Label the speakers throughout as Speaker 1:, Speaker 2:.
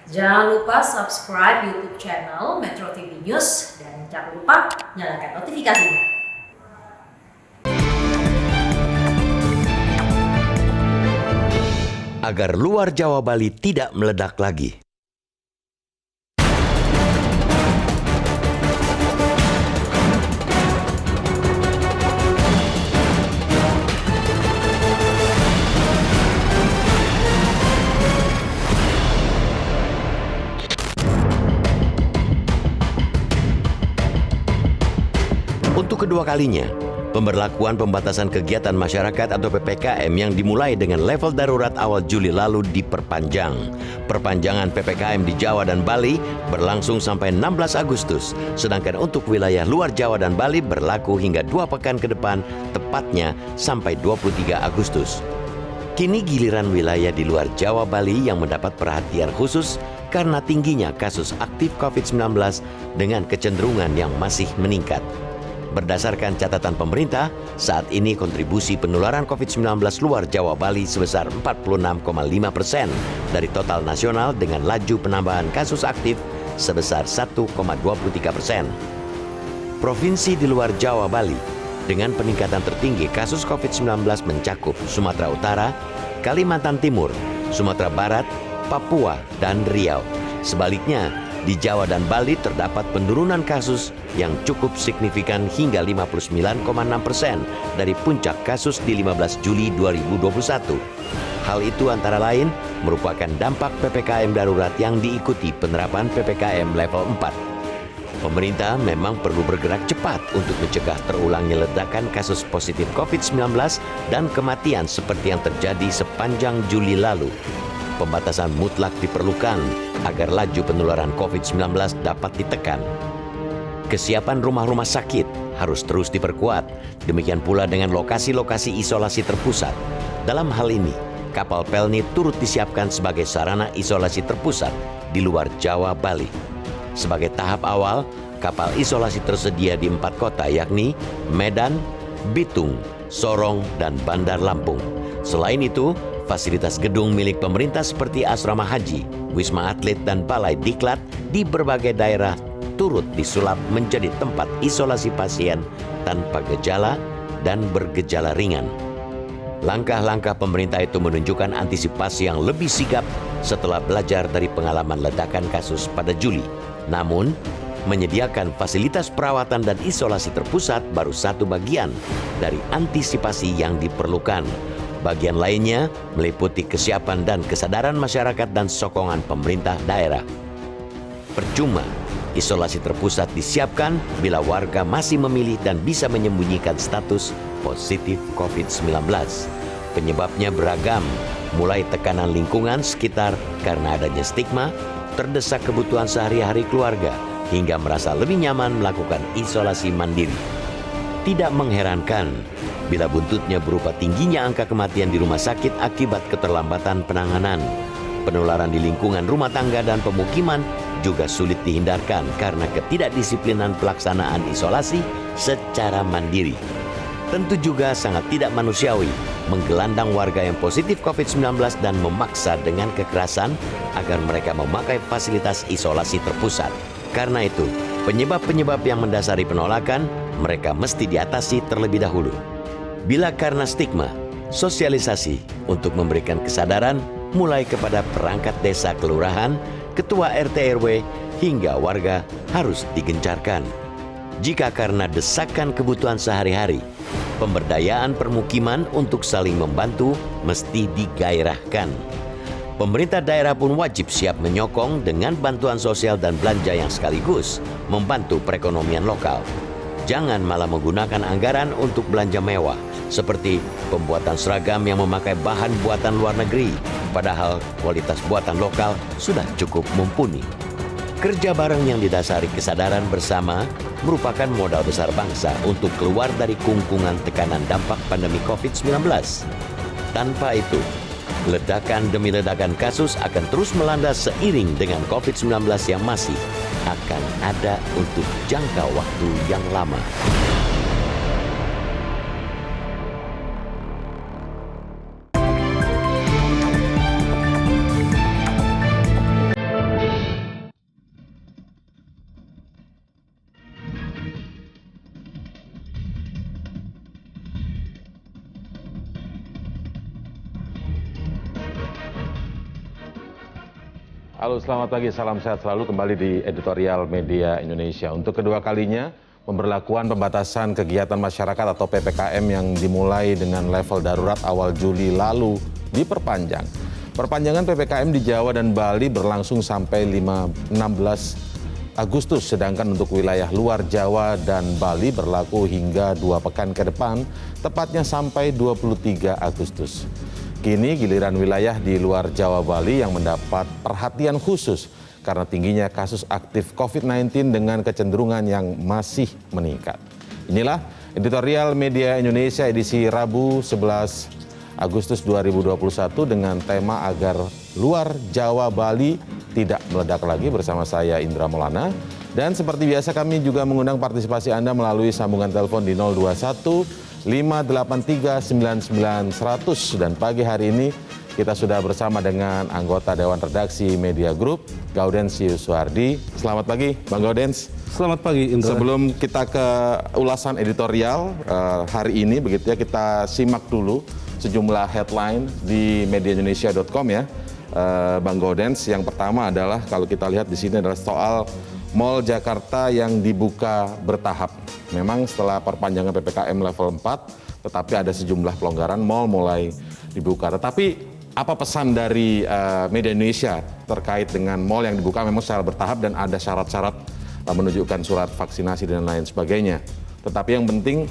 Speaker 1: Jangan lupa subscribe YouTube channel Metro TV News dan jangan lupa nyalakan notifikasinya.
Speaker 2: Agar luar Jawa Bali tidak meledak lagi. Untuk kedua kalinya, pemberlakuan pembatasan kegiatan masyarakat atau PPKM yang dimulai dengan level darurat awal Juli lalu diperpanjang. Perpanjangan PPKM di Jawa dan Bali berlangsung sampai 16 Agustus, sedangkan untuk wilayah luar Jawa dan Bali berlaku hingga 2 pekan ke depan, tepatnya sampai 23 Agustus. Kini giliran wilayah di luar Jawa Bali yang mendapat perhatian khusus karena tingginya kasus aktif COVID-19 dengan kecenderungan yang masih meningkat. Berdasarkan catatan pemerintah, saat ini kontribusi penularan COVID-19 luar Jawa Bali sebesar 46,5% dari total nasional dengan laju penambahan kasus aktif sebesar 1,23%. Provinsi di luar Jawa Bali dengan peningkatan tertinggi kasus COVID-19 mencakup Sumatera Utara, Kalimantan Timur, Sumatera Barat, Papua, dan Riau. Sebaliknya, di Jawa dan Bali terdapat penurunan kasus yang cukup signifikan hingga 59,6% dari puncak kasus di 15 Juli 2021. Hal itu antara lain merupakan dampak PPKM darurat yang diikuti penerapan PPKM level 4. Pemerintah memang perlu bergerak cepat untuk mencegah terulangnya ledakan kasus positif COVID-19 dan kematian seperti yang terjadi sepanjang Juli lalu. Pembatasan mutlak diperlukan agar laju penularan COVID-19 dapat ditekan. Kesiapan rumah-rumah sakit harus terus diperkuat, demikian pula dengan lokasi-lokasi isolasi terpusat. Dalam hal ini, kapal Pelni turut disiapkan sebagai sarana isolasi terpusat di luar Jawa Bali. Sebagai tahap awal, kapal isolasi tersedia di 4 kota yakni Medan, Bitung, Sorong, dan Bandar Lampung. Selain itu, fasilitas gedung milik pemerintah seperti asrama haji, wisma atlet, dan balai diklat di berbagai daerah turut disulap menjadi tempat isolasi pasien tanpa gejala dan bergejala ringan. Langkah-langkah pemerintah itu menunjukkan antisipasi yang lebih sigap setelah belajar dari pengalaman ledakan kasus pada Juli. Namun, menyediakan fasilitas perawatan dan isolasi terpusat baru satu bagian dari antisipasi yang diperlukan. Bagian lainnya meliputi kesiapan dan kesadaran masyarakat dan sokongan pemerintah daerah. Percuma isolasi terpusat disiapkan bila warga masih memilih dan bisa menyembunyikan status positif COVID-19. Penyebabnya beragam, mulai tekanan lingkungan sekitar karena adanya stigma, terdesak kebutuhan sehari-hari keluarga, hingga merasa lebih nyaman melakukan isolasi mandiri. Tidak mengherankan bila buntutnya berupa tingginya angka kematian di rumah sakit akibat keterlambatan penanganan. Penularan di lingkungan rumah tangga dan pemukiman juga sulit dihindarkan karena ketidakdisiplinan pelaksanaan isolasi secara mandiri. Tentu juga sangat tidak manusiawi menggelandang warga yang positif COVID-19 dan memaksa dengan kekerasan agar mereka memakai fasilitas isolasi terpusat. Karena itu, penyebab-penyebab yang mendasari penolakan mereka mesti diatasi terlebih dahulu. Bila karena stigma, sosialisasi untuk memberikan kesadaran mulai kepada perangkat desa kelurahan, ketua RT RW, hingga warga harus digencarkan. Jika karena desakan kebutuhan sehari-hari, pemberdayaan permukiman untuk saling membantu mesti digairahkan. Pemerintah daerah pun wajib siap menyokong dengan bantuan sosial dan belanja yang sekaligus membantu perekonomian lokal. Jangan malah menggunakan anggaran untuk belanja mewah, seperti pembuatan seragam yang memakai bahan buatan luar negeri, padahal kualitas buatan lokal sudah cukup mumpuni. Kerja bareng yang didasari kesadaran bersama merupakan modal besar bangsa untuk keluar dari kungkungan tekanan dampak pandemi COVID-19. Tanpa itu, ledakan demi ledakan kasus akan terus melanda seiring dengan COVID-19 yang masih akan ada untuk jangka waktu yang lama.
Speaker 3: Halo, selamat pagi. Salam sehat selalu kembali di Editorial Media Indonesia. Untuk kedua kalinya, pemberlakuan pembatasan kegiatan masyarakat atau PPKM yang dimulai dengan level darurat awal Juli lalu diperpanjang. Perpanjangan PPKM di Jawa dan Bali berlangsung sampai 16 Agustus, sedangkan untuk wilayah luar Jawa dan Bali berlaku hingga 2 pekan ke depan, tepatnya sampai 23 Agustus. Kini giliran wilayah di luar Jawa Bali yang mendapat perhatian khusus karena tingginya kasus aktif COVID-19 dengan kecenderungan yang masih meningkat. Inilah Editorial Media Indonesia edisi Rabu 11 Agustus 2021 dengan tema agar luar Jawa Bali tidak meledak lagi bersama saya Indra Maulana. Dan seperti biasa kami juga mengundang partisipasi Anda melalui sambungan telepon di 021 583 99 100. Dan pagi hari ini kita sudah bersama dengan anggota Dewan Redaksi Media Group, Gaudensius Suhardi. Selamat pagi, Bang Gaudens.
Speaker 4: Selamat pagi, Indra.
Speaker 3: Sebelum kita ke ulasan editorial hari ini, begitu ya, kita simak dulu sejumlah headline di mediaindonesia.com ya, Bang Gaudens. Yang pertama adalah kalau kita lihat di sini adalah soal Mall Jakarta yang dibuka bertahap. Memang setelah perpanjangan PPKM level 4, tetapi ada sejumlah pelonggaran, mall mulai dibuka. Tetapi apa pesan dari Media Indonesia terkait dengan mall yang dibuka memang secara bertahap dan ada syarat-syarat menunjukkan surat vaksinasi dan lain sebagainya. Tetapi yang penting,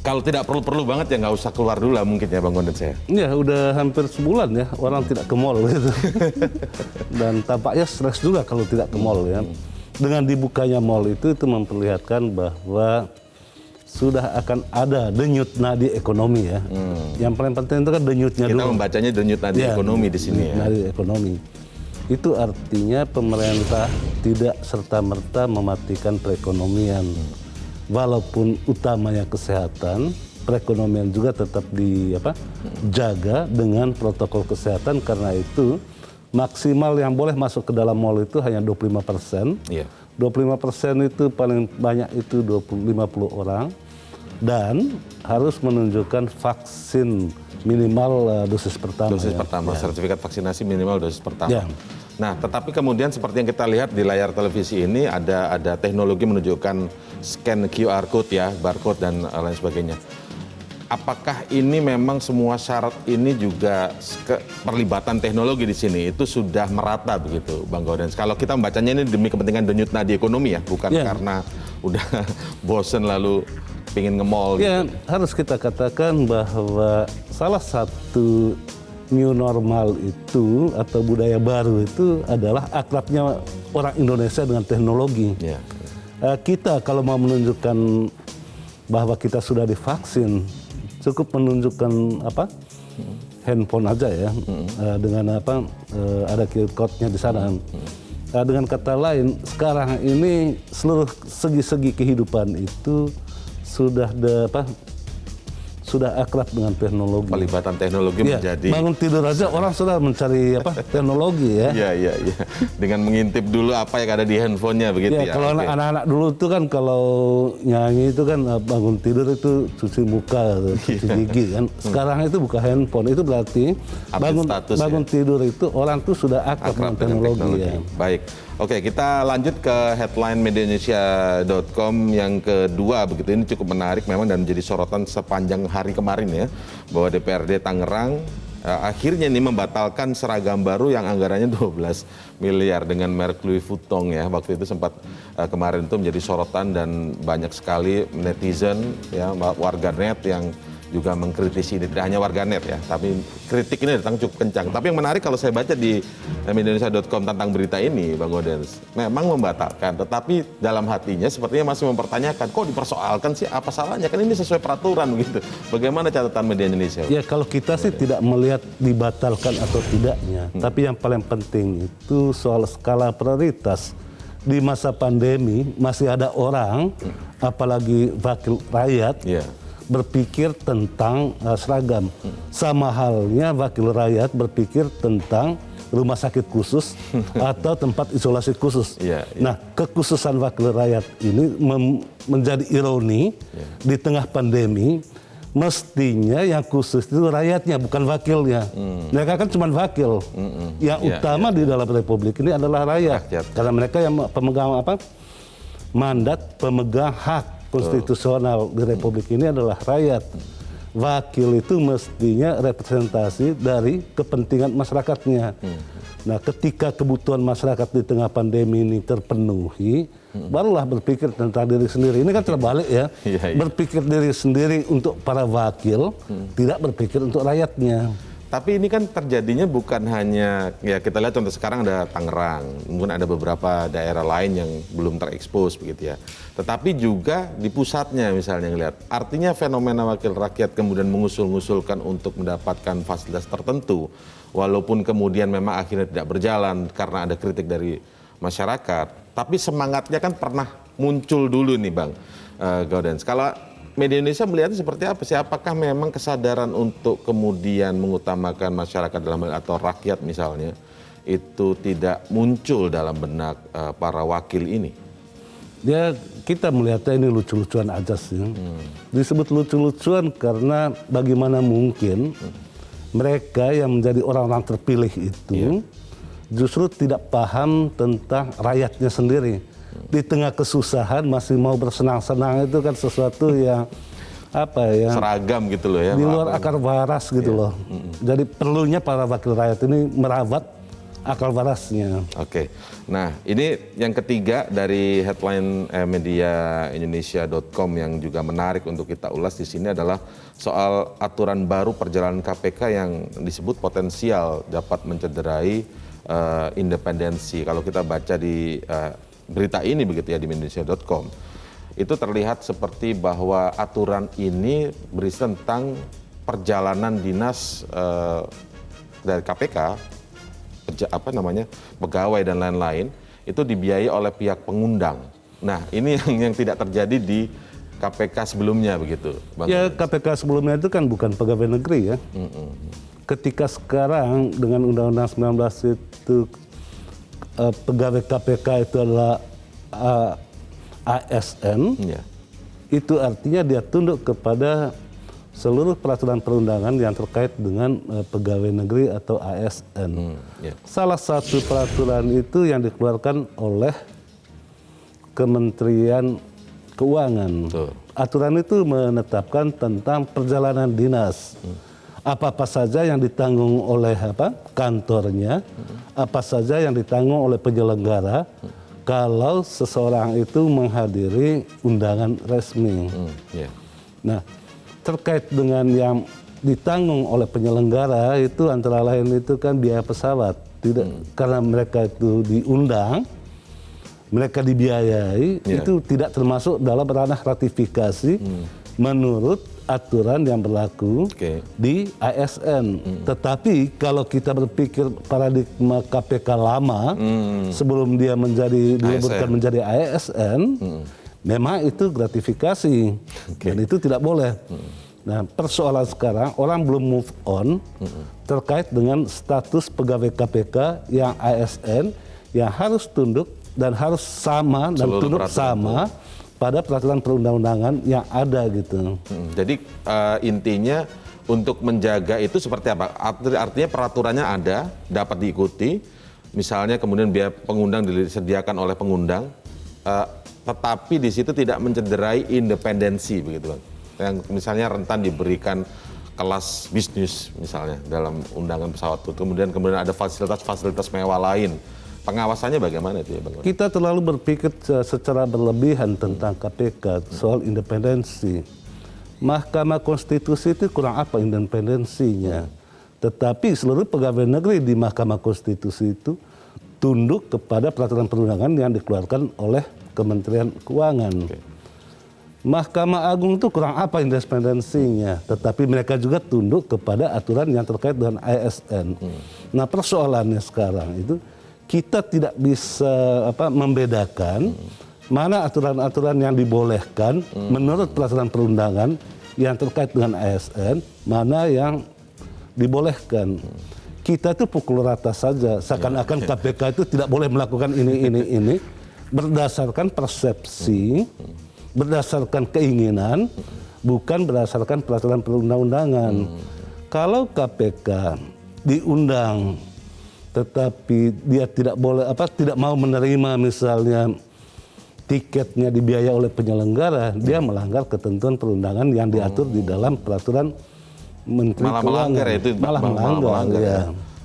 Speaker 3: kalau tidak perlu-perlu banget ya nggak usah keluar dulu lah mungkin ya Bang Gaudens ya.
Speaker 4: Ya udah hampir sebulan ya orang tidak ke mall gitu. Dan tampaknya stres juga kalau tidak ke mall ya. Dengan dibukanya mall itu memperlihatkan bahwa sudah akan ada denyut nadi ekonomi ya. Yang paling penting itu kan denyutnya
Speaker 3: Kita
Speaker 4: dulu.
Speaker 3: membacanya denyut nadi ekonomi di sini ya.
Speaker 4: Nadi ekonomi. Itu artinya pemerintah tidak serta-merta mematikan perekonomian. Walaupun utamanya kesehatan, perekonomian juga tetap dijaga dengan protokol kesehatan. Karena itu maksimal yang boleh masuk ke dalam mall itu hanya 25%.
Speaker 3: Iya.
Speaker 4: 25% itu paling banyak itu 50 orang. Dan harus menunjukkan vaksin minimal dosis pertama.
Speaker 3: Dosis pertama, sertifikat vaksinasi minimal dosis pertama. Ya. Nah, tetapi kemudian seperti yang kita lihat di layar televisi ini ada teknologi menunjukkan scan QR code ya, barcode dan lain sebagainya. Apakah ini memang semua syarat ini juga perlibatan teknologi di sini itu sudah merata begitu, Bang Gaudens? Kalau kita membacanya ini demi kepentingan denyut nadi ekonomi ya, bukan karena udah bosen lalu pingin nge-mall
Speaker 4: ya,
Speaker 3: gitu.
Speaker 4: Harus kita katakan bahwa salah satu new normal itu atau budaya baru itu adalah akrabnya orang Indonesia dengan teknologi.
Speaker 3: Ya.
Speaker 4: Kita kalau mau menunjukkan bahwa kita sudah divaksin, cukup menunjukkan handphone aja ya, dengan ada QR code-nya di sana. Dengan kata lain, sekarang ini seluruh segi-segi kehidupan itu sudah akrab dengan teknologi.
Speaker 3: Pelibatan teknologi menjadi
Speaker 4: bangun tidur aja orang sudah mencari teknologi ya.
Speaker 3: Iya. Dengan mengintip dulu apa yang ada di handphonenya begitu ya.
Speaker 4: Kalau anak-anak dulu itu kan kalau nyanyi itu kan bangun tidur itu cuci muka, cuci gigi kan. Sekarang itu buka handphone, itu berarti bangun tidur itu orang tuh sudah akrab dengan teknologi. Ya.
Speaker 3: Baik. Oke, kita lanjut ke headline mediaindonesia.com yang kedua begitu. Ini cukup menarik memang dan menjadi sorotan sepanjang hari kemarin ya, bahwa DPRD Tangerang akhirnya ini membatalkan seragam baru yang anggarannya 12 miliar dengan merek Louis Vuitton ya. Waktu itu sempat kemarin itu menjadi sorotan dan banyak sekali netizen ya, warganet yang juga mengkritisi ini, tidak hanya warganet ya, tapi kritik ini datang cukup kencang. Tapi yang menarik kalau saya baca di mediaindonesia.com tentang berita ini, Bang Gaudens, memang membatalkan, tetapi dalam hatinya sepertinya masih mempertanyakan, kok dipersoalkan sih, apa salahnya, kan ini sesuai peraturan begitu. Bagaimana catatan Media Indonesia?
Speaker 4: Ya kalau kita sih tidak melihat dibatalkan atau tidaknya, tapi yang paling penting itu soal skala prioritas. Di masa pandemi masih ada orang, apalagi wakil rakyat, berpikir tentang seragam. Sama halnya wakil rakyat berpikir tentang rumah sakit khusus atau tempat isolasi khusus. Nah, kekhususan wakil rakyat ini menjadi ironi di tengah pandemi, mestinya yang khusus itu rakyatnya, bukan wakilnya. Mereka kan cuma wakil. Yang utama di dalam republik ini adalah rakyat. Karena mereka yang pemegang mandat, pemegang hak konstitusional di republik ini adalah rakyat. Wakil itu mestinya representasi dari kepentingan masyarakatnya. Nah, ketika kebutuhan masyarakat di tengah pandemi ini terpenuhi, barulah berpikir tentang diri sendiri. Ini kan terbalik ya. Berpikir diri sendiri untuk para wakil, tidak berpikir untuk rakyatnya.
Speaker 3: Tapi ini kan terjadinya bukan hanya, ya kita lihat contoh sekarang ada Tangerang, mungkin ada beberapa daerah lain yang belum terekspos begitu ya. Tetapi juga di pusatnya misalnya ngelihat. Artinya fenomena wakil rakyat kemudian mengusul-ngusulkan untuk mendapatkan fasilitas tertentu, walaupun kemudian memang akhirnya tidak berjalan karena ada kritik dari masyarakat. Tapi semangatnya kan pernah muncul dulu nih Bang Gaudens. Kalau media Indonesia melihatnya seperti apa sih? Apakah memang kesadaran untuk kemudian mengutamakan masyarakat dalam hal atau rakyat misalnya itu tidak muncul dalam benak para wakil ini?
Speaker 4: Ya kita melihatnya ini lucu-lucuan aja sih. Disebut lucu-lucuan karena bagaimana mungkin mereka yang menjadi orang-orang terpilih itu justru tidak paham tentang rakyatnya sendiri. Di tengah kesusahan masih mau bersenang-senang itu kan sesuatu yang
Speaker 3: seragam gitu loh ya.
Speaker 4: Di luar akar waras gitu loh. Jadi perlunya para wakil rakyat ini merawat akal warasnya.
Speaker 3: Oke. Nah, ini yang ketiga dari headline media Indonesia.com yang juga menarik untuk kita ulas di sini adalah soal aturan baru perjalanan KPK yang disebut potensial dapat mencederai independensi. Kalau kita baca di berita ini begitu ya di Indonesia.com, itu terlihat seperti bahwa aturan ini berisi tentang perjalanan dinas dari KPK, pegawai dan lain-lain, itu dibiayai oleh pihak pengundang. Nah, ini yang tidak terjadi di KPK sebelumnya begitu, Bang.
Speaker 4: Ya, KPK sebelumnya itu kan bukan pegawai negeri ya. Ketika sekarang dengan Undang-Undang 19 itu pegawai KPK itu adalah ASN, itu artinya dia tunduk kepada seluruh peraturan perundangan yang terkait dengan pegawai negeri atau ASN. Salah satu peraturan itu yang dikeluarkan oleh Kementerian Keuangan. Aturan itu menetapkan tentang perjalanan dinas. Apa-apa saja yang ditanggung oleh kantornya, apa saja yang ditanggung oleh penyelenggara, kalau seseorang itu menghadiri undangan resmi. Nah, terkait dengan yang ditanggung oleh penyelenggara itu antara lain itu kan biaya pesawat. Karena mereka itu diundang, mereka dibiayai, itu tidak termasuk dalam ranah ratifikasi menurut aturan yang berlaku di ASN. Tetapi kalau kita berpikir paradigma KPK lama sebelum dia dileburkan menjadi ASN, memang itu gratifikasi dan itu tidak boleh. Nah, persoalan sekarang orang belum move on terkait dengan status pegawai KPK yang ASN yang harus tunduk dan harus sama dan tunduk sama pada peraturan perundang-undangan yang ada gitu.
Speaker 3: Jadi intinya untuk menjaga itu seperti apa? Artinya peraturannya ada, dapat diikuti. Misalnya kemudian biaya pengundang disediakan oleh pengundang, tetapi di situ tidak mencederai independensi begitu, Bang. Yang misalnya rentan diberikan kelas bisnis misalnya dalam undangan pesawat itu. Kemudian ada fasilitas-fasilitas mewah lain. Pengawasannya bagaimana itu ya, Bang?
Speaker 4: Kita terlalu berpikir secara berlebihan tentang KPK soal independensi. Mahkamah Konstitusi itu kurang apa independensinya? Tetapi seluruh pegawai negeri di Mahkamah Konstitusi itu tunduk kepada peraturan perundangan yang dikeluarkan oleh Kementerian Keuangan. Mahkamah Agung itu kurang apa independensinya? Tetapi mereka juga tunduk kepada aturan yang terkait dengan ASN. Nah, persoalannya sekarang itu kita tidak bisa membedakan mana aturan-aturan yang dibolehkan menurut peraturan perundangan yang terkait dengan ASN, mana yang dibolehkan. Kita itu pukul rata saja, seakan-akan KPK itu tidak boleh melakukan ini berdasarkan persepsi, berdasarkan keinginan, bukan berdasarkan peraturan perundang-undangan. Kalau KPK diundang tetapi dia tidak boleh tidak mau menerima misalnya tiketnya dibiayai oleh penyelenggara, dia melanggar ketentuan perundangan yang diatur di dalam peraturan Menteri
Speaker 3: Malah
Speaker 4: Keuangan.
Speaker 3: melanggar ya itu,
Speaker 4: malah melanggar ya.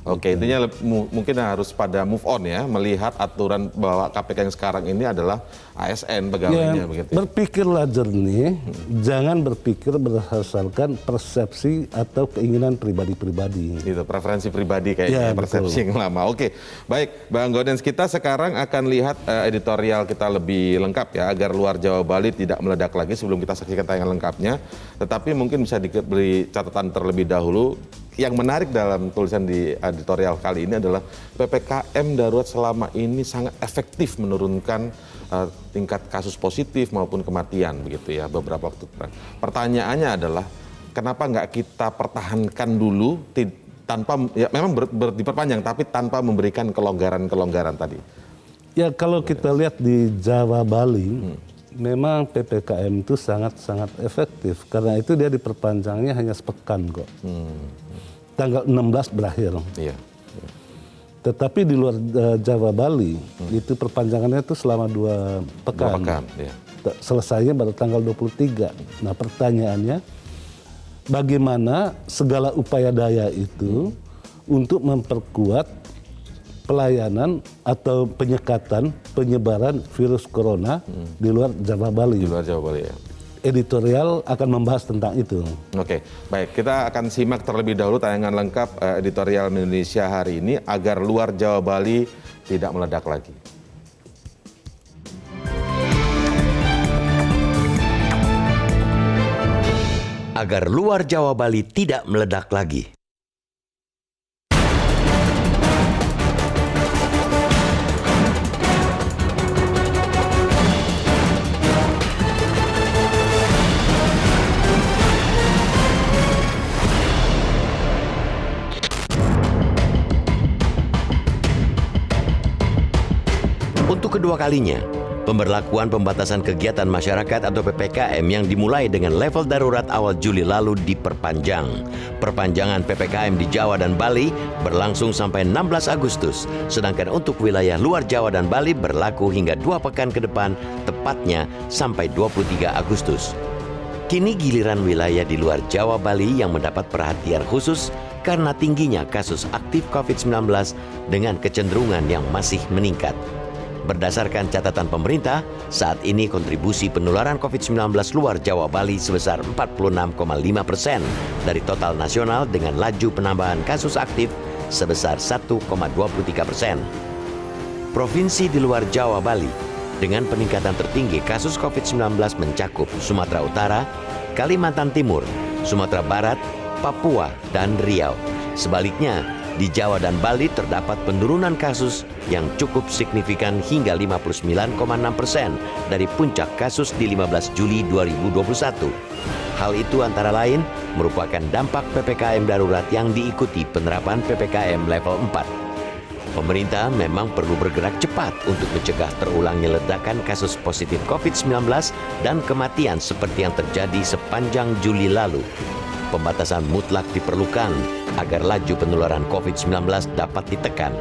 Speaker 3: Oke, intinya mungkin harus pada move on ya, melihat aturan bahwa KPK yang sekarang ini adalah ASN pegawainya begitu.
Speaker 4: Berpikirlah jernih, jangan berpikir berdasarkan persepsi atau keinginan pribadi-pribadi.
Speaker 3: Itu preferensi pribadi kayaknya, persepsi yang lama. Oke, baik Bang Gaudens, kita sekarang akan lihat editorial kita lebih lengkap ya, agar luar Jawa Bali tidak meledak lagi sebelum kita saksikan tayangan lengkapnya. Tetapi mungkin bisa diberi catatan terlebih dahulu. Yang menarik dalam tulisan di editorial kali ini adalah PPKM darurat selama ini sangat efektif menurunkan tingkat kasus positif maupun kematian begitu ya beberapa waktu terakhir. Pertanyaannya adalah kenapa nggak kita pertahankan dulu tanpa ya memang diperpanjang tapi tanpa memberikan kelonggaran tadi. Ya
Speaker 4: kalau kita lihat di Jawa Bali memang PPKM itu sangat efektif karena itu dia diperpanjangnya hanya sepekan kok. Tanggal 16 berakhir.
Speaker 3: Iya.
Speaker 4: Tetapi di luar Jawa Bali itu perpanjangannya itu selama 2 pekan.
Speaker 3: 2 pekan, iya.
Speaker 4: Selesainya baru tanggal 23. Nah, pertanyaannya bagaimana segala upaya daya itu untuk memperkuat pelayanan atau penyekatan penyebaran virus corona di luar Jawa Bali.
Speaker 3: Di luar Jawa Bali ya.
Speaker 4: Editorial akan membahas tentang itu.
Speaker 3: Oke, baik. Kita akan simak terlebih dahulu tayangan lengkap editorial Indonesia hari ini agar luar Jawa Bali tidak meledak lagi.
Speaker 2: Agar luar Jawa Bali tidak meledak lagi. Untuk kedua kalinya, pemberlakuan pembatasan kegiatan masyarakat atau PPKM yang dimulai dengan level darurat awal Juli lalu diperpanjang. Perpanjangan PPKM di Jawa dan Bali berlangsung sampai 16 Agustus, sedangkan untuk wilayah luar Jawa dan Bali berlaku hingga 2 pekan ke depan, tepatnya sampai 23 Agustus. Kini giliran wilayah di luar Jawa Bali yang mendapat perhatian khusus karena tingginya kasus aktif COVID-19 dengan kecenderungan yang masih meningkat. Berdasarkan catatan pemerintah, saat ini kontribusi penularan COVID-19 luar Jawa Bali sebesar 46,5% dari total nasional dengan laju penambahan kasus aktif sebesar 1,23%. Provinsi di luar Jawa Bali dengan peningkatan tertinggi kasus COVID-19 mencakup Sumatera Utara, Kalimantan Timur, Sumatera Barat, Papua, dan Riau. Sebaliknya, di Jawa dan Bali terdapat penurunan kasus yang cukup signifikan hingga 59,6% dari puncak kasus di 15 Juli 2021. Hal itu antara lain merupakan dampak PPKM darurat yang diikuti penerapan PPKM level 4. Pemerintah memang perlu bergerak cepat untuk mencegah terulangnya ledakan kasus positif COVID-19 dan kematian seperti yang terjadi sepanjang Juli lalu. Pembatasan mutlak diperlukan agar laju penularan COVID-19 dapat ditekan.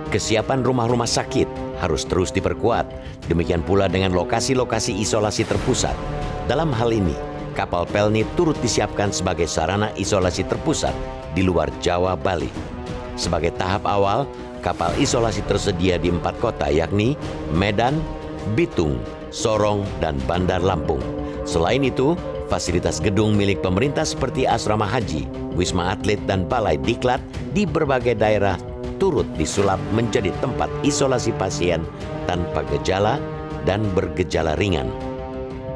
Speaker 2: Kesiapan rumah-rumah sakit harus terus diperkuat, demikian pula dengan lokasi-lokasi isolasi terpusat. Dalam hal ini, kapal Pelni turut disiapkan sebagai sarana isolasi terpusat di luar Jawa Bali. Sebagai tahap awal, kapal isolasi tersedia di 4 kota yakni Medan, Bitung, Sorong, dan Bandar Lampung. Selain itu, fasilitas gedung milik pemerintah seperti asrama haji, wisma atlet, dan balai diklat di berbagai daerah turut disulap menjadi tempat isolasi pasien tanpa gejala dan bergejala ringan.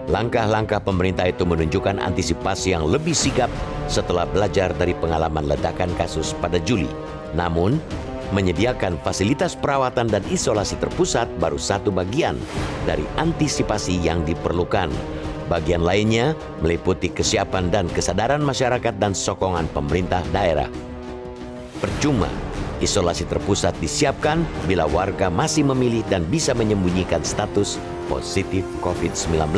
Speaker 2: Langkah-langkah pemerintah itu menunjukkan antisipasi yang lebih sigap setelah belajar dari pengalaman ledakan kasus pada Juli. Namun, menyediakan fasilitas perawatan dan isolasi terpusat baru satu bagian dari antisipasi yang diperlukan. Bagian lainnya meliputi kesiapan dan kesadaran masyarakat dan sokongan pemerintah daerah. Percuma isolasi terpusat disiapkan bila warga masih memilih dan bisa menyembunyikan status positif COVID-19.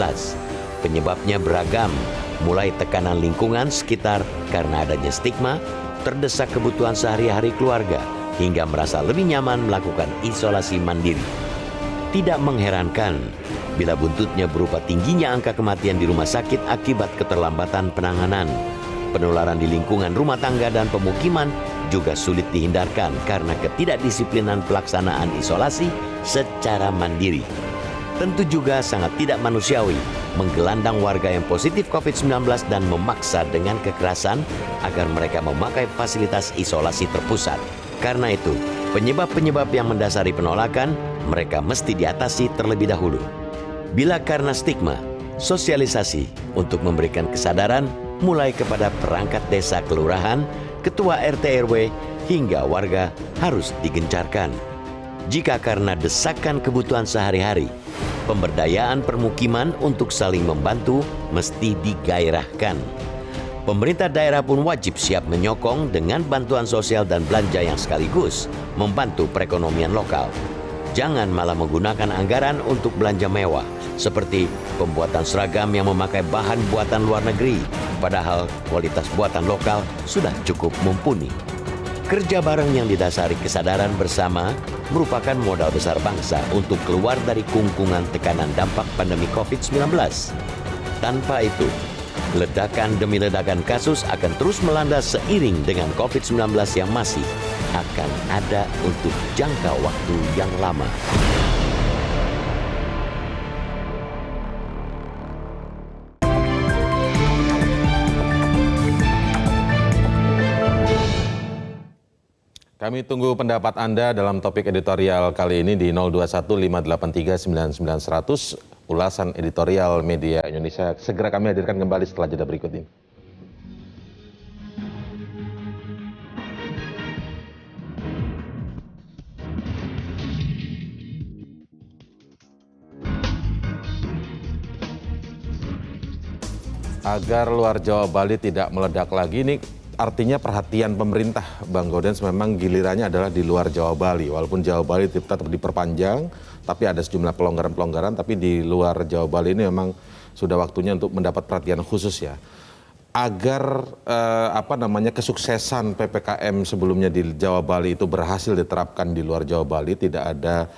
Speaker 2: Penyebabnya beragam, mulai tekanan lingkungan sekitar karena adanya stigma, terdesak kebutuhan sehari-hari keluarga, hingga merasa lebih nyaman melakukan isolasi mandiri. Tidak mengherankan bila buntutnya berupa tingginya angka kematian di rumah sakit akibat keterlambatan penanganan. Penularan di lingkungan rumah tangga dan pemukiman juga sulit dihindarkan karena ketidakdisiplinan pelaksanaan isolasi secara mandiri. Tentu juga sangat tidak manusiawi menggelandang warga yang positif COVID-19 dan memaksa dengan kekerasan agar mereka memakai fasilitas isolasi terpusat. Karena itu, penyebab-penyebab yang mendasari penolakan mereka mesti diatasi terlebih dahulu. Bila karena stigma, sosialisasi untuk memberikan kesadaran mulai kepada perangkat desa kelurahan, ketua RT RW, hingga warga harus digencarkan. Jika karena desakan kebutuhan sehari-hari, pemberdayaan permukiman untuk saling membantu mesti digairahkan. Pemerintah daerah pun wajib siap menyokong dengan bantuan sosial dan belanja yang sekaligus membantu perekonomian lokal. Jangan malah menggunakan anggaran untuk belanja mewah, seperti pembuatan seragam yang memakai bahan buatan luar negeri, padahal kualitas buatan lokal sudah cukup mumpuni. Kerja bareng yang didasari kesadaran bersama merupakan modal besar bangsa untuk keluar dari kungkungan tekanan dampak pandemi COVID-19. Tanpa itu, ledakan demi ledakan kasus akan terus melanda seiring dengan COVID-19 yang masih akan ada untuk jangka waktu yang lama.
Speaker 3: Kami tunggu pendapat Anda dalam topik editorial kali ini di 0215839900, ulasan editorial media Indonesia. Segera kami hadirkan kembali setelah jeda berikut ini. Agar luar Jawa Bali tidak meledak lagi, ini artinya perhatian pemerintah, Bang Gaudens, memang gilirannya adalah di luar Jawa Bali. Walaupun Jawa Bali tetap diperpanjang, tapi ada sejumlah pelonggaran-pelonggaran, tapi di luar Jawa Bali ini memang sudah waktunya untuk mendapat perhatian khusus ya. Agar kesuksesan PPKM sebelumnya di Jawa Bali itu berhasil diterapkan di luar Jawa Bali, tidak ada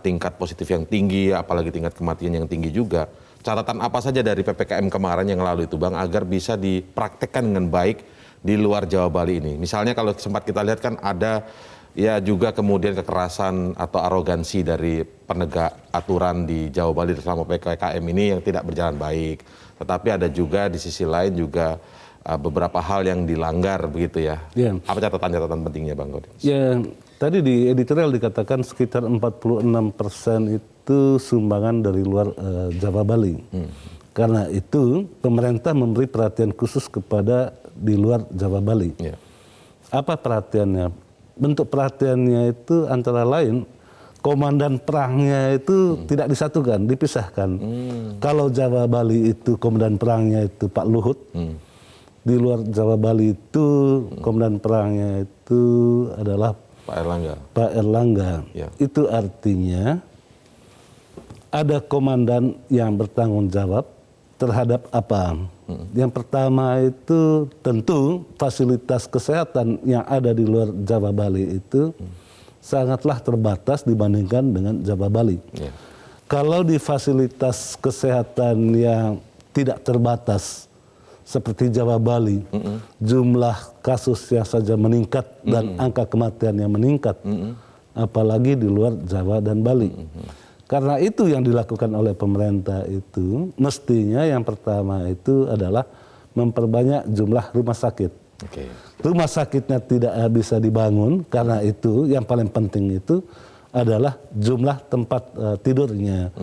Speaker 3: tingkat positif yang tinggi, apalagi tingkat kematian yang tinggi juga. Catatan apa saja dari PPKM kemarin yang lalu itu, Bang, agar bisa dipraktekkan dengan baik di luar Jawa Bali ini? Misalnya kalau sempat kita lihat kan ada ya juga kemudian kekerasan atau arogansi dari penegak aturan di Jawa Bali selama PPKM ini yang tidak berjalan baik. Tetapi ada juga di sisi lain juga beberapa hal yang dilanggar begitu ya. Ya. Apa catatan-catatan pentingnya, Bang Gaudens?
Speaker 4: Ya, tadi di editorial dikatakan sekitar 46% itu sumbangan dari luar Jawa Bali. Karena itu pemerintah memberi perhatian khusus kepada di luar Jawa Bali. Ya. Apa perhatiannya? Bentuk perhatiannya itu antara lain komandan perangnya itu tidak disatukan, dipisahkan. Kalau Jawa Bali itu komandan perangnya itu Pak Luhut, di luar Jawa Bali itu komandan perangnya itu adalah
Speaker 3: Pak Erlangga.
Speaker 4: Pak Erlangga. Ya. Itu artinya ada komandan yang bertanggung jawab terhadap apa? Yang pertama itu tentu fasilitas kesehatan yang ada di luar Jawa Bali itu sangatlah terbatas dibandingkan dengan Jawa Bali. Yeah. Kalau di fasilitas kesehatan yang tidak terbatas seperti Jawa Bali, jumlah kasus yang saja meningkat dan angka kematian yang meningkat, apalagi di luar Jawa dan Bali. Karena itu yang dilakukan oleh pemerintah itu mestinya yang pertama itu adalah memperbanyak jumlah rumah sakit. Okay. Rumah sakitnya tidak bisa dibangun, karena itu yang paling penting itu adalah jumlah tempat tidurnya.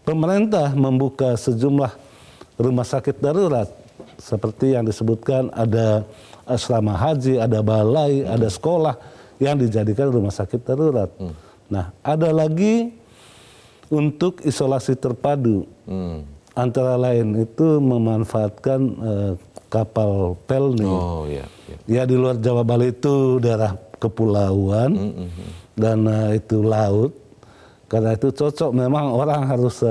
Speaker 4: Pemerintah membuka sejumlah rumah sakit darurat seperti yang disebutkan, ada asrama haji, ada balai, ada sekolah yang dijadikan rumah sakit darurat. Nah, ada lagi untuk isolasi terpadu. Antara lain itu memanfaatkan kapal Pelni. Oh, iya, iya. Ya, di luar Jawa Bali itu daerah kepulauan dan itu laut. Karena itu cocok, memang orang harus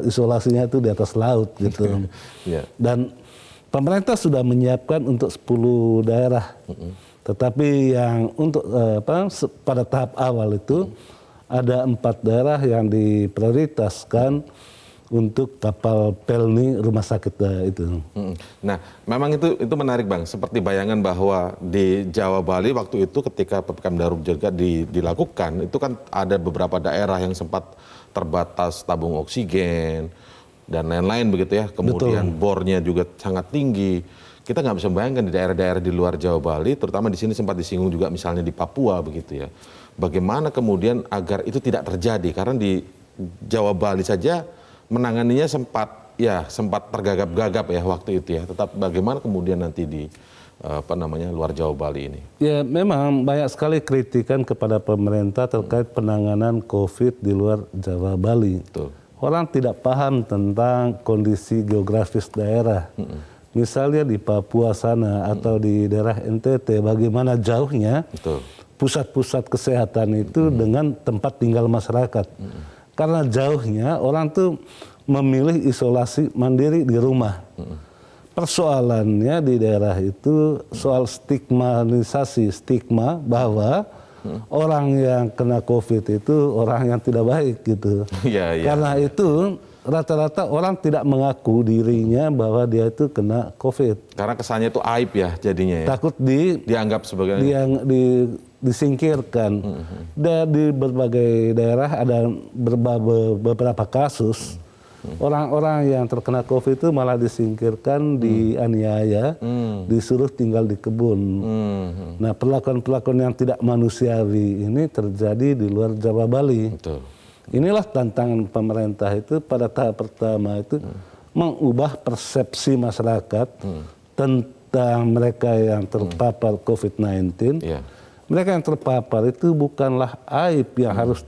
Speaker 4: isolasinya itu di atas laut gitu.
Speaker 3: Ya.
Speaker 4: Dan pemerintah sudah menyiapkan untuk 10 daerah. Tetapi yang untuk pada tahap awal itu ada 4 daerah yang diprioritaskan untuk kapal pelni rumah sakit itu.
Speaker 3: Nah, memang itu menarik Bang. Seperti bayangan bahwa di Jawa Bali waktu itu ketika PPKM darurat juga dilakukan, itu kan ada beberapa daerah yang sempat terbatas tabung oksigen dan lain-lain begitu ya. Kemudian bornya juga sangat tinggi. Kita nggak bisa bayangkan di daerah-daerah di luar Jawa Bali, terutama di sini sempat disinggung juga misalnya di Papua begitu ya. Bagaimana kemudian agar itu tidak terjadi? Karena di Jawa Bali saja menanganinya sempat tergagap-gagap ya waktu itu ya. Tetap bagaimana kemudian nanti di luar Jawa Bali ini? Ya
Speaker 4: memang banyak sekali kritikan kepada pemerintah terkait penanganan COVID di luar Jawa Bali.
Speaker 3: Betul.
Speaker 4: Orang tidak paham tentang kondisi geografis daerah. Misalnya di Papua sana atau di daerah NTT, bagaimana jauhnya pusat-pusat kesehatan itu dengan tempat tinggal masyarakat. Karena jauhnya, orang tuh memilih isolasi mandiri di rumah. Persoalannya di daerah itu soal stigma bahwa orang yang kena COVID itu orang yang tidak baik gitu. Karena itu rata-rata orang tidak mengaku dirinya bahwa dia itu kena COVID.
Speaker 3: Karena kesannya itu aib ya jadinya ya.
Speaker 4: Takut
Speaker 3: dianggap sebagai
Speaker 4: disingkirkan. Dan di berbagai daerah ada beberapa kasus orang-orang yang terkena COVID itu malah disingkirkan, dianiaya, disuruh tinggal di kebun. Nah, perlakuan-perlakuan yang tidak manusiawi ini terjadi di luar Jawa Bali. Inilah tantangan pemerintah itu pada tahap pertama itu mengubah persepsi masyarakat tentang mereka yang terpapar COVID-19. Mereka yang terpapar itu bukanlah aib yang harus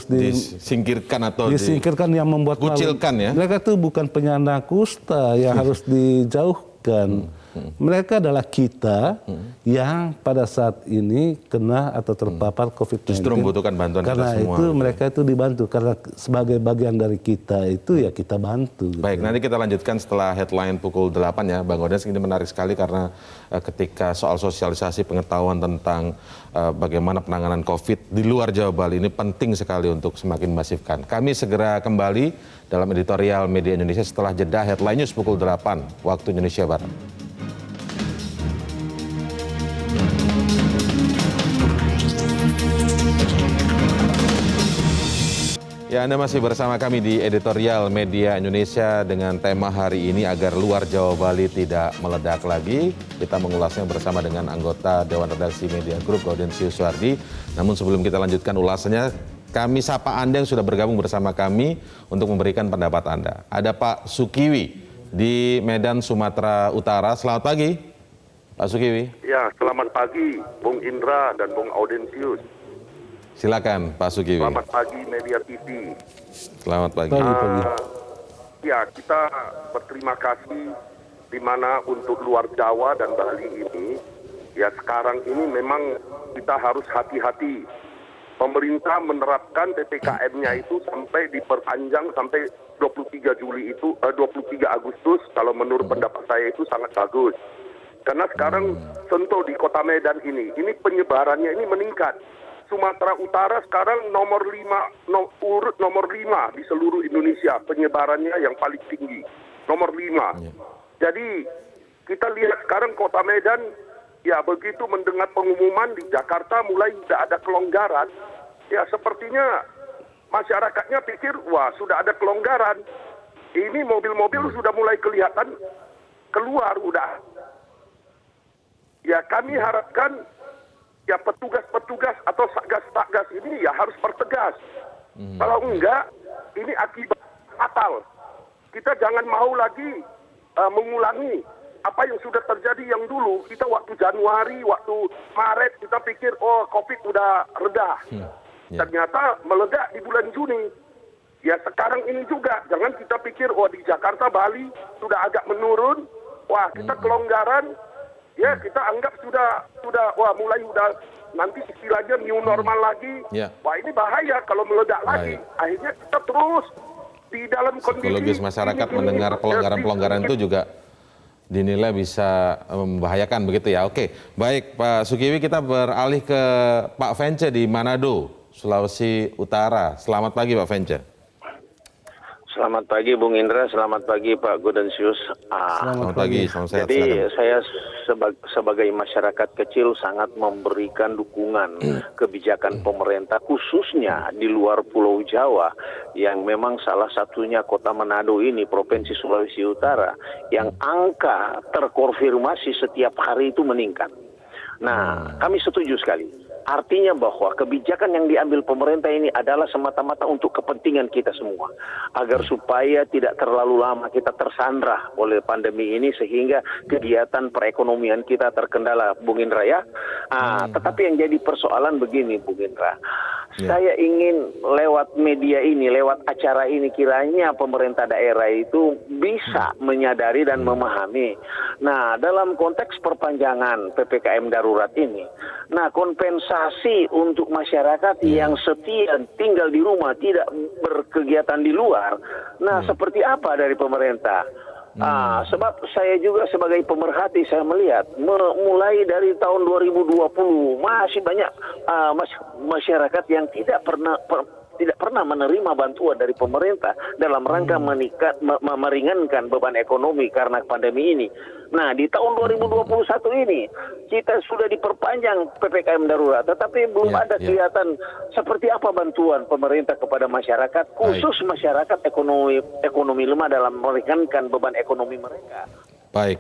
Speaker 3: disingkirkan atau
Speaker 4: disingkirkan yang membuat
Speaker 3: kucilkan
Speaker 4: malu.
Speaker 3: Ya.
Speaker 4: Mereka itu bukan penyandang kusta yang harus dijauhkan. Mereka adalah kita yang pada saat ini kena atau terpapar COVID-19.
Speaker 3: Justru membutuhkan bantuan
Speaker 4: karena
Speaker 3: kita semua.
Speaker 4: Itu mereka itu dibantu, karena sebagai bagian dari kita itu ya kita bantu.
Speaker 3: Baik, nanti kita lanjutkan setelah headline pukul 8 ya Bang Gaudens. Ini menarik sekali karena ketika soal sosialisasi pengetahuan tentang bagaimana penanganan COVID di luar Jawa Bali ini penting sekali untuk semakin masifkan. Kami segera kembali dalam editorial Media Indonesia setelah jeda headline news pukul 8 waktu Indonesia Barat. Ya, Anda masih bersama kami di editorial Media Indonesia dengan tema hari ini agar luar Jawa Bali tidak meledak lagi. Kita mengulasnya bersama dengan anggota Dewan Redaksi Media Group Gaudens Yuswardi. Namun sebelum kita lanjutkan ulasannya, kami sapa Anda yang sudah bergabung bersama kami untuk memberikan pendapat Anda. Ada Pak Sukiwi di Medan, Sumatera Utara. Selamat pagi, Pak Sukiwi.
Speaker 5: Ya, selamat pagi, Bung Indra dan Bung Audensius.
Speaker 3: Silakan Pak Sukiwi.
Speaker 5: Selamat pagi Media TV.
Speaker 3: Selamat pagi.
Speaker 5: Ya, kita berterima kasih di mana untuk luar Jawa dan Bali ini, ya sekarang ini memang kita harus hati-hati. Pemerintah menerapkan PPKM-nya itu sampai diperpanjang sampai 23 Agustus, kalau menurut pendapat saya itu sangat bagus. Karena sekarang contoh di Kota Medan ini penyebarannya ini meningkat. Sumatera Utara sekarang urut nomor 5 di seluruh Indonesia, penyebarannya yang paling tinggi, nomor 5. Jadi kita lihat sekarang Kota Medan, ya begitu mendengar pengumuman di Jakarta mulai tidak ada kelonggaran, ya sepertinya masyarakatnya pikir, wah sudah ada kelonggaran, ini mobil-mobil sudah mulai kelihatan keluar udah. Ya kami harapkan ya petugas-petugas atau satgas-satgas ini ya harus pertegas. Kalau enggak, ini akibat fatal. Kita jangan mau lagi mengulangi apa yang sudah terjadi yang dulu. Kita waktu Januari, waktu Maret, kita pikir, oh COVID udah reda. Ternyata meledak di bulan Juni. Ya sekarang ini juga, jangan kita pikir, oh di Jakarta, Bali sudah agak menurun. Wah kita kelonggaran. Ya kita anggap sudah wah mulai nanti istilahnya new normal lagi.
Speaker 3: Ya.
Speaker 5: Wah, ini bahaya kalau meledak lagi. Akhirnya kita terus di dalam kondisi
Speaker 3: Psikologis masyarakat mendengar pelonggaran-pelonggaran itu juga dinilai bisa membahayakan begitu ya. Oke, baik Pak Sukiwi, kita beralih ke Pak Vence di Manado, Sulawesi Utara. Selamat pagi Pak Vence.
Speaker 6: Selamat pagi Bung Indra, selamat pagi Pak Godensius.
Speaker 3: Selamat pagi, selamat sehat.
Speaker 6: Jadi
Speaker 3: Silakan.
Speaker 6: saya sebagai masyarakat kecil sangat memberikan dukungan kebijakan pemerintah khususnya di luar Pulau Jawa yang memang salah satunya Kota Manado ini, Provinsi Sulawesi Utara, yang angka terkonfirmasi setiap hari itu meningkat. Nah, kami setuju sekali. Artinya bahwa kebijakan yang diambil pemerintah ini adalah semata-mata untuk kepentingan kita semua. Agar supaya tidak terlalu lama kita tersandra oleh pandemi ini sehingga kegiatan perekonomian kita terkendala, Bung Indra ya. Tetapi yang jadi persoalan begini, Bung Indra. Saya ingin lewat media ini, lewat acara ini kiranya pemerintah daerah itu bisa menyadari dan memahami. Nah, dalam konteks perpanjangan PPKM darurat ini, nah kompensasi untuk masyarakat yang setia tinggal di rumah, tidak berkegiatan di luar. Nah, seperti apa dari pemerintah? Sebab saya juga sebagai pemerhati saya melihat mulai dari tahun 2020 masih banyak masyarakat yang tidak pernah menerima bantuan dari pemerintah dalam rangka meringankan beban ekonomi karena pandemi ini. Nah, di tahun 2021 ini kita sudah diperpanjang PPKM darurat, tetapi belum ada kelihatan seperti apa bantuan pemerintah kepada masyarakat, khusus masyarakat ekonomi lemah dalam meringankan beban ekonomi mereka.
Speaker 3: Baik.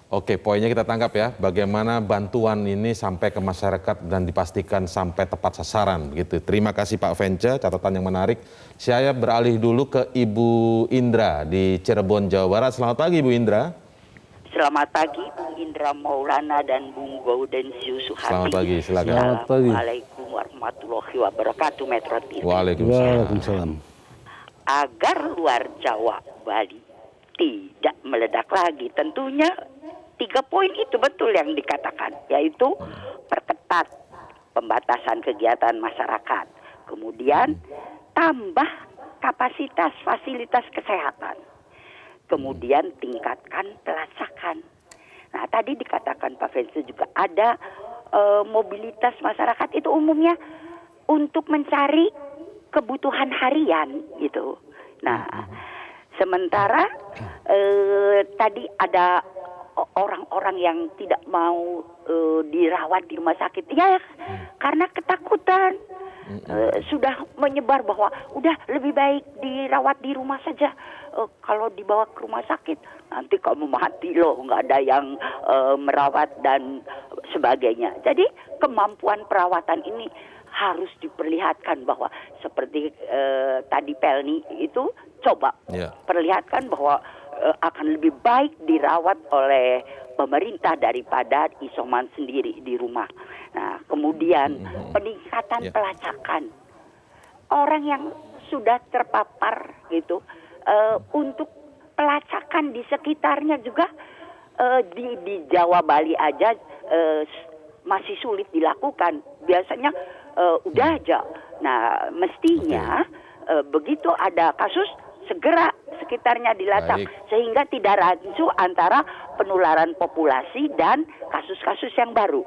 Speaker 3: Oke, poinnya kita tangkap ya. Bagaimana bantuan ini sampai ke masyarakat dan dipastikan sampai tepat sasaran begitu. Terima kasih Pak Vence, catatan yang menarik. Saya beralih dulu ke Ibu Indra di Cirebon, Jawa Barat. Selamat pagi Ibu Indra.
Speaker 7: Selamat pagi Bung Indra Maulana dan Bung Gaudensius Suhati.
Speaker 3: Selamat pagi, silakan.
Speaker 4: Selamat pagi.
Speaker 7: Assalamualaikum warahmatullahi wabarakatuh, Metro TV.
Speaker 4: Waalaikumsalam.
Speaker 7: Agar luar Jawa, Bali tidak meledak lagi, tentunya 3 poin itu betul yang dikatakan, yaitu perketat pembatasan kegiatan masyarakat, kemudian tambah kapasitas fasilitas kesehatan, kemudian tingkatkan pelacakan. Nah, tadi dikatakan Pak Vence juga ada mobilitas masyarakat itu umumnya untuk mencari kebutuhan harian gitu. Nah, sementara tadi ada orang-orang yang tidak mau dirawat di rumah sakit, ya karena ketakutan. Sudah menyebar bahwa udah lebih baik dirawat di rumah saja. Kalau dibawa ke rumah sakit nanti kamu mati loh, nggak ada yang merawat dan sebagainya. Jadi kemampuan perawatan ini harus diperlihatkan bahwa seperti tadi Pelni itu coba perlihatkan bahwa akan lebih baik dirawat oleh pemerintah daripada isoman sendiri di rumah. Nah, kemudian peningkatan pelacakan orang yang sudah terpapar gitu, untuk pelacakan di sekitarnya juga di Jawa Bali aja masih sulit dilakukan. Biasanya udah aja. Nah, mestinya begitu ada kasus segera sekitarnya dilacak sehingga tidak rancu antara penularan populasi dan kasus-kasus yang baru.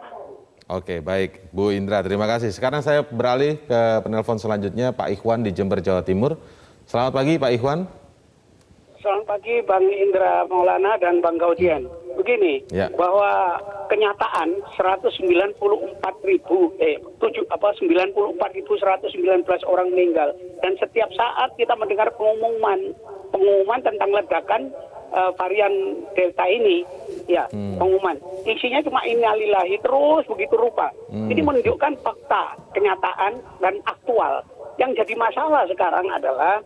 Speaker 3: Oke, baik Bu Indra, terima kasih. Sekarang saya beralih ke penelpon selanjutnya, Pak Ikhwan di Jember, Jawa Timur. Selamat pagi Pak Ikhwan.
Speaker 8: Selamat pagi Bang Indra Maulana dan Bang Gaudien. Begini, bahwa kenyataan 94.119 orang meninggal, dan setiap saat kita mendengar pengumuman tentang ledakan varian Delta ini, pengumuman isinya cuma innalillahi terus begitu rupa. Ini menunjukkan fakta, kenyataan dan aktual. Yang jadi masalah sekarang adalah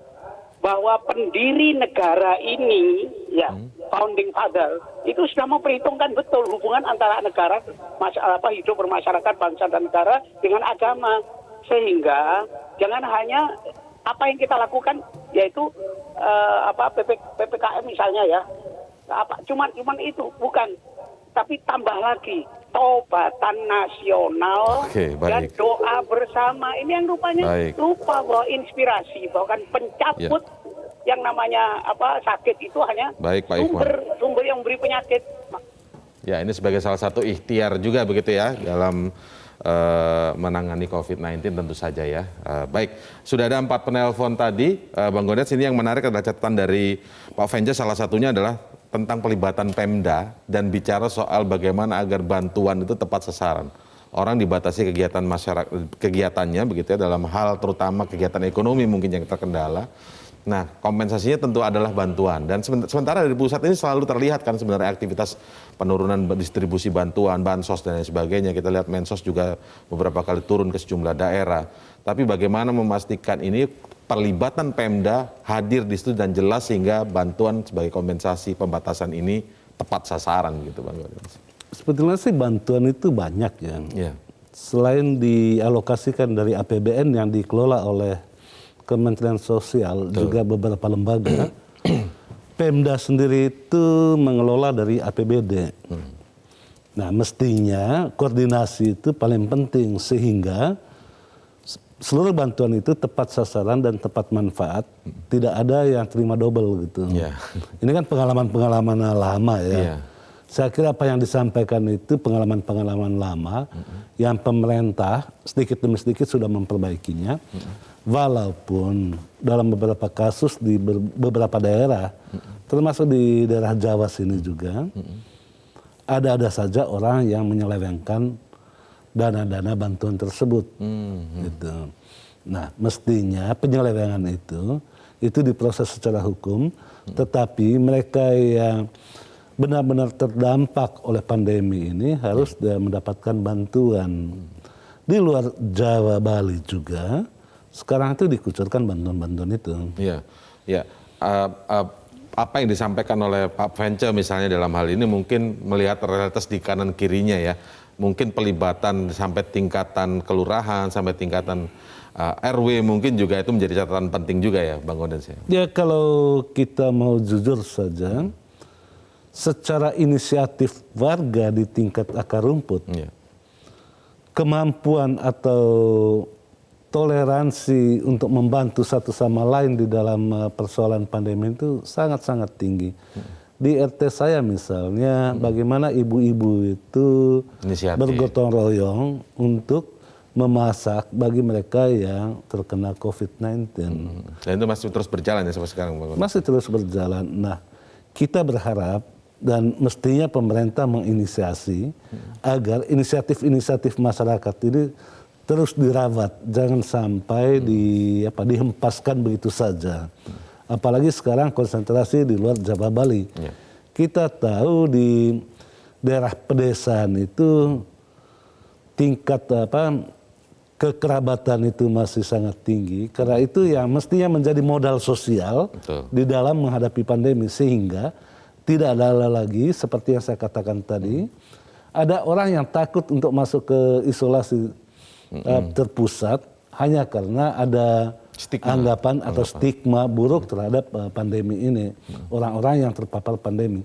Speaker 8: bahwa pendiri negara ini, founding father, itu sudah memperhitungkan betul hubungan antara negara, hidup bermasyarakat, bangsa dan negara dengan agama. Sehingga jangan hanya apa yang kita lakukan, yaitu PPKM misalnya cuman itu, bukan. Tapi tambah lagi pertobatan nasional
Speaker 3: Oke,
Speaker 8: dan
Speaker 3: baik.
Speaker 8: doa bersama. Ini yang rupanya
Speaker 3: Baik.
Speaker 8: lupa bahwa inspirasi, bahwa kan pencabut yang namanya sakit itu hanya
Speaker 3: Baik, Pak Ikhwan.
Speaker 8: sumber yang memberi penyakit.
Speaker 3: Ya, ini sebagai salah satu ikhtiar juga begitu ya dalam menangani COVID-19 tentu saja ya. Baik, sudah ada 4 penelpon tadi. Bang Godets, ini yang menarik adalah catatan dari Pak Venja, salah satunya adalah tentang pelibatan Pemda dan bicara soal bagaimana agar bantuan itu tepat sasaran. Orang dibatasi kegiatan masyarakat, kegiatannya begitu ya, dalam hal terutama kegiatan ekonomi mungkin yang terkendala. Nah, kompensasinya tentu adalah bantuan. Dan sementara dari pusat ini selalu terlihat kan sebenarnya aktivitas penurunan distribusi bantuan, bansos dan lain sebagainya. Kita lihat Mensos juga beberapa kali turun ke sejumlah daerah. Tapi bagaimana memastikan ini perlibatan Pemda hadir di situ dan jelas sehingga bantuan sebagai kompensasi pembatasan ini tepat sasaran gitu Bang Godens.
Speaker 4: Sebetulnya sih bantuan itu banyak ya.
Speaker 3: Iya.
Speaker 4: Selain dialokasikan dari APBN yang dikelola oleh Kementerian Sosial, juga beberapa lembaga, Pemda sendiri itu mengelola dari APBD. Nah, mestinya koordinasi itu paling penting sehingga seluruh bantuan itu tepat sasaran dan tepat manfaat, tidak ada yang terima double gitu.
Speaker 3: Iya.
Speaker 4: Ini kan pengalaman-pengalaman lama ya.
Speaker 3: Iya.
Speaker 4: Saya kira apa yang disampaikan itu pengalaman-pengalaman lama yang pemerintah sedikit demi sedikit sudah memperbaikinya. Walaupun dalam beberapa kasus di beberapa daerah, termasuk di daerah Jawa sini juga, ada saja orang yang menyelewengkan dana-dana bantuan tersebut. Gitu. Nah, mestinya penyelewengan itu diproses secara hukum, tetapi mereka yang benar-benar terdampak oleh pandemi ini harus mendapatkan bantuan. Di luar Jawa, Bali juga, sekarang itu dikucurkan bantuan-bantuan itu.
Speaker 3: Iya, ya. Apa yang disampaikan oleh Pak Vence misalnya dalam hal ini mungkin melihat realitas di kanan kirinya ya. Mungkin pelibatan sampai tingkatan kelurahan, sampai tingkatan RW mungkin juga itu menjadi catatan penting juga ya Bang Godens ya.
Speaker 4: Ya kalau kita mau jujur saja, secara inisiatif warga di tingkat akar rumput, kemampuan atau toleransi untuk membantu satu sama lain di dalam persoalan pandemi itu sangat-sangat tinggi. Di RT saya misalnya, bagaimana ibu-ibu itu bergotong royong untuk memasak bagi mereka yang terkena COVID-19.
Speaker 3: Dan itu masih terus berjalan ya sampai sekarang Bang Godens?
Speaker 4: Masih terus berjalan. Nah, kita berharap dan mestinya pemerintah menginisiasi agar inisiatif-inisiatif masyarakat ini terus dirawat, jangan sampai dihempaskan begitu saja. Apalagi sekarang konsentrasi di luar Jawa, Bali. Kita tahu di daerah pedesaan itu tingkat kekerabatan itu masih sangat tinggi. Karena itu yang mestinya menjadi modal sosial di dalam menghadapi pandemi sehingga tidak ada lagi seperti yang saya katakan tadi, ada orang yang takut untuk masuk ke isolasi terpusat hanya karena ada anggapan atau stigma buruk terhadap pandemi ini. Orang-orang yang terpapar pandemi.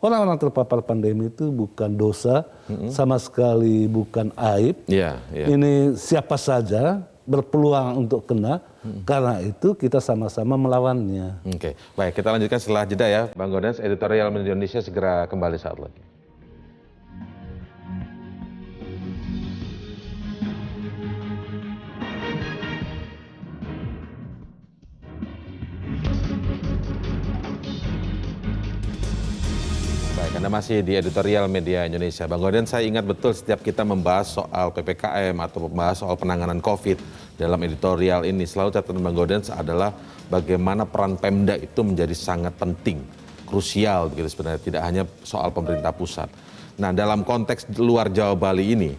Speaker 4: Orang-orang terpapar pandemi itu bukan dosa, sama sekali bukan aib. Ini siapa saja berpeluang untuk kena, karena itu kita sama-sama melawannya.
Speaker 3: Oke, baik, kita lanjutkan setelah jeda ya. Bang Godens, Editorial Media Indonesia segera kembali saat lagi. Anda masih di Editorial Media Indonesia. Bang Godens, saya ingat betul setiap kita membahas soal PPKM atau membahas soal penanganan COVID dalam editorial ini, selalu catatan Bang Godens adalah bagaimana peran Pemda itu menjadi sangat penting, krusial begitu sebenarnya, tidak hanya soal pemerintah pusat. Nah, dalam konteks luar Jawa Bali ini,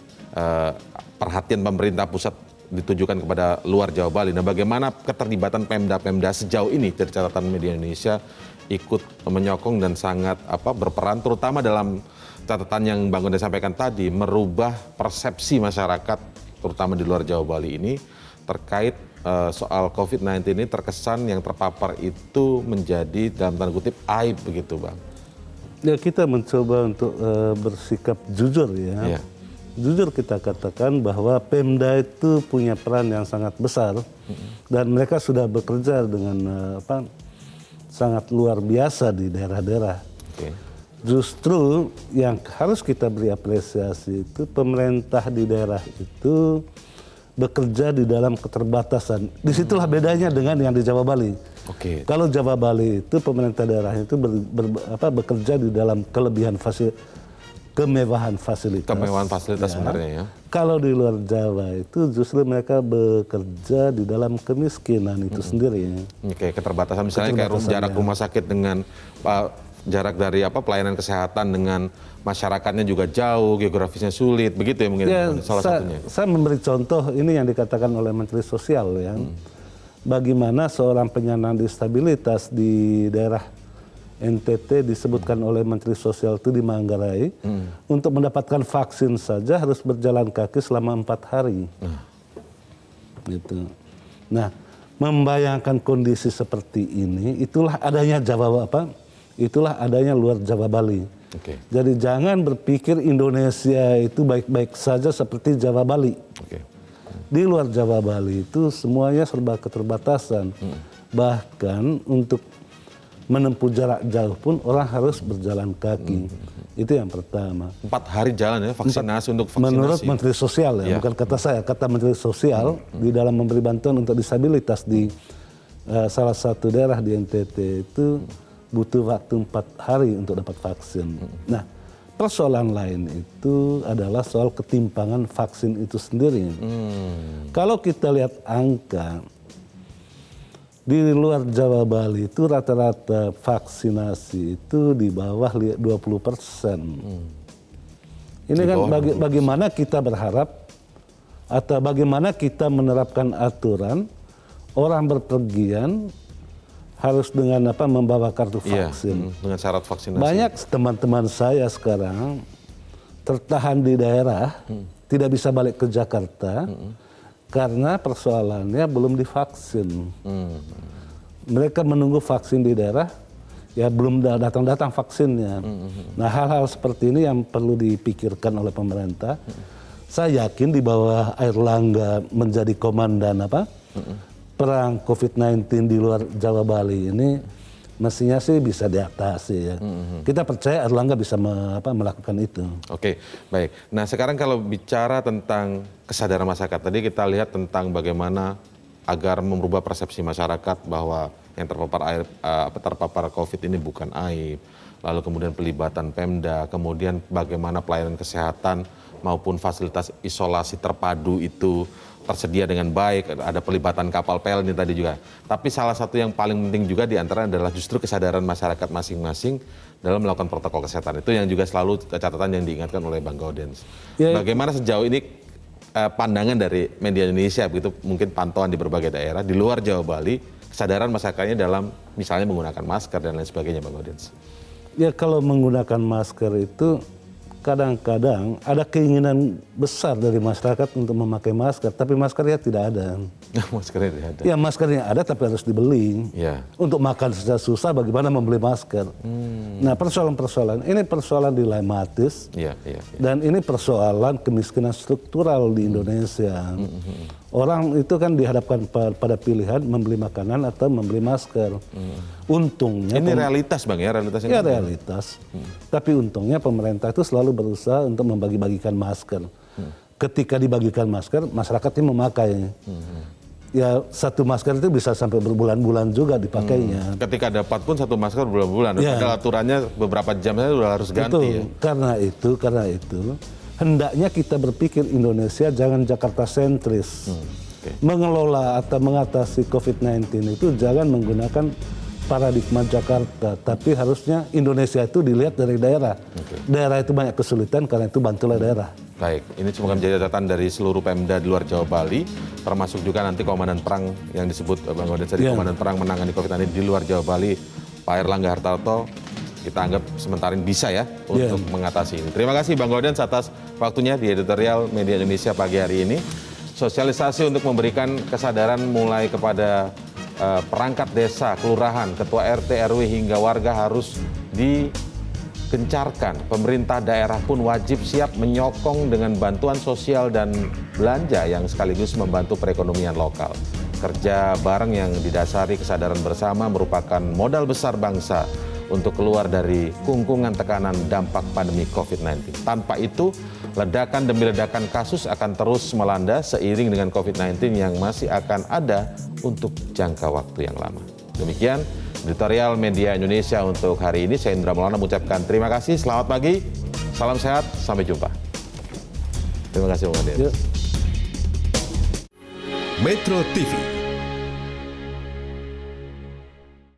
Speaker 3: perhatian pemerintah pusat ditujukan kepada luar Jawa Bali. Nah, bagaimana keterlibatan Pemda-Pemda sejauh ini dari catatan Media Indonesia ikut menyokong dan sangat berperan terutama dalam catatan yang Bang Godens sampaikan tadi, merubah persepsi masyarakat terutama di luar Jawa Bali ini terkait soal COVID-19 ini terkesan yang terpapar itu menjadi dalam tanda kutip aib begitu Bang.
Speaker 4: Ya kita mencoba untuk bersikap jujur ya.
Speaker 3: Iya.
Speaker 4: Jujur kita katakan bahwa Pemda itu punya peran yang sangat besar dan mereka sudah bekerja dengan sangat luar biasa di daerah-daerah.
Speaker 3: Oke.
Speaker 4: Justru yang harus kita beri apresiasi itu pemerintah di daerah itu bekerja di dalam keterbatasan. Disitulah bedanya dengan yang di Jawa Bali.
Speaker 3: Oke.
Speaker 4: Kalau Jawa Bali itu pemerintah daerah itu bekerja di dalam kemewahan fasilitas.
Speaker 3: Kemewahan fasilitas sebenarnya ya.
Speaker 4: Kalau di luar Jawa itu justru mereka bekerja di dalam kemiskinan itu sendiri.
Speaker 3: Oke, keterbatasan misalnya kayak jarak rumah sakit dengan jarak dari pelayanan kesehatan dengan masyarakatnya juga jauh, geografisnya sulit, begitu ya mungkin salah satunya. Saya
Speaker 4: memberi contoh ini yang dikatakan oleh Menteri Sosial ya. Bagaimana seorang penyandang disabilitas di daerah NTT disebutkan oleh Menteri Sosial itu di Manggarai untuk mendapatkan vaksin saja harus berjalan kaki selama 4 hari. Gitu. Nah, membayangkan kondisi seperti ini, itulah adanya itulah adanya luar Jawa Bali.
Speaker 3: Oke.
Speaker 4: Jadi jangan berpikir Indonesia itu baik-baik saja seperti Jawa Bali.
Speaker 3: Oke.
Speaker 4: Di luar Jawa Bali itu semuanya serba keterbatasan. Bahkan untuk menempuh jarak jauh pun orang harus berjalan kaki. Itu yang pertama.
Speaker 3: 4 hari jalan ya vaksinasi untuk vaksinasi.
Speaker 4: Menurut Menteri Sosial ya, bukan kata saya, kata Menteri Sosial di dalam memberi bantuan untuk disabilitas di salah satu daerah di NTT itu butuh waktu 4 hari untuk dapat vaksin. Nah, persoalan lain itu adalah soal ketimpangan vaksin itu sendiri. Kalau kita lihat angka di luar Jawa Bali itu rata-rata vaksinasi itu di bawah 20%. Ini kan bagaimana kita berharap atau bagaimana kita menerapkan aturan orang berpergian harus dengan membawa kartu vaksin.
Speaker 3: Dengan syarat vaksinasi.
Speaker 4: Banyak teman-teman saya sekarang tertahan di daerah, tidak bisa balik ke Jakarta karena persoalannya belum divaksin. Mereka menunggu vaksin di daerah, ya belum datang-datang vaksinnya. Nah, hal-hal seperti ini yang perlu dipikirkan oleh pemerintah. Saya yakin di bawah Airlangga menjadi komandan perang COVID-19 di luar Jawa Bali ini mestinya sih bisa diatasi ya. Kita percaya Airlangga bisa melakukan itu. Oke,
Speaker 3: baik. Nah, sekarang kalau bicara tentang kesadaran masyarakat, tadi kita lihat tentang bagaimana agar merubah persepsi masyarakat bahwa yang terpapar COVID ini bukan aib. Lalu kemudian pelibatan Pemda, kemudian bagaimana pelayanan kesehatan maupun fasilitas isolasi terpadu itu tersedia dengan baik, ada pelibatan kapal PLN tadi juga. Tapi salah satu yang paling penting juga diantara adalah justru kesadaran masyarakat masing-masing dalam melakukan protokol kesehatan. Itu yang juga selalu catatan yang diingatkan oleh Bang Gaudens. Bagaimana sejauh ini pandangan dari media Indonesia, begitu mungkin pantauan di berbagai daerah, di luar Jawa Bali, kesadaran masyarakatnya dalam misalnya menggunakan masker dan lain sebagainya, Bang Gaudens?
Speaker 4: Ya kalau menggunakan masker itu kadang-kadang ada keinginan besar dari masyarakat untuk memakai masker, tapi maskernya tidak ada.
Speaker 3: Maskernya tidak ada.
Speaker 4: Ya maskernya ada tapi harus dibeli.
Speaker 3: Ya.
Speaker 4: Untuk makan susah bagaimana membeli masker. Nah persoalan-persoalan ini persoalan dilematis. Dan ini persoalan kemiskinan struktural di Indonesia. Orang itu kan dihadapkan pada pilihan membeli makanan atau membeli masker. Untungnya
Speaker 3: ini realitas Bang ya, realitasnya.
Speaker 4: Ya realitas. Tapi untungnya pemerintah itu selalu berusaha untuk membagi-bagikan masker. Ketika dibagikan masker, masyarakatnya memakai. Ya satu masker itu bisa sampai berbulan-bulan juga dipakainya.
Speaker 3: Ketika dapat pun satu masker berbulan-bulan. Padahal aturannya beberapa jam saja sudah harus ganti.
Speaker 4: Betul. Ya. Karena itu hendaknya kita berpikir Indonesia jangan Jakarta sentris. Mengelola atau mengatasi COVID-19 itu jangan menggunakan paradigma Jakarta, tapi harusnya Indonesia itu dilihat dari daerah. Daerah itu banyak kesulitan, karena itu bantulah daerah.
Speaker 3: Baik, ini semoga menjadi catatan dari seluruh Pemda di luar Jawa Bali, termasuk juga nanti komandan perang yang disebut Bang Gaudens tadi, komandan perang menangani COVID-19 di luar Jawa Bali, Pak Airlangga Hartarto, kita anggap sementara bisa ya untuk mengatasi ini. Terima kasih Bang Gaudens atas waktunya di editorial Media Indonesia pagi hari ini. Sosialisasi untuk memberikan kesadaran mulai kepada perangkat desa, kelurahan, ketua RT, RW hingga warga harus gencarkan. Pemerintah daerah pun wajib siap menyokong dengan bantuan sosial dan belanja yang sekaligus membantu perekonomian lokal. Kerja bareng yang didasari kesadaran bersama merupakan modal besar bangsa untuk keluar dari kungkungan tekanan dampak pandemi COVID-19. Tanpa itu, ledakan demi ledakan kasus akan terus melanda seiring dengan COVID-19 yang masih akan ada untuk jangka waktu yang lama. Demikian editorial Media Indonesia untuk hari ini. Saya Indra Maulana mengucapkan terima kasih, selamat pagi, salam sehat, sampai jumpa. Terima kasih Bung Ade.
Speaker 9: Metro TV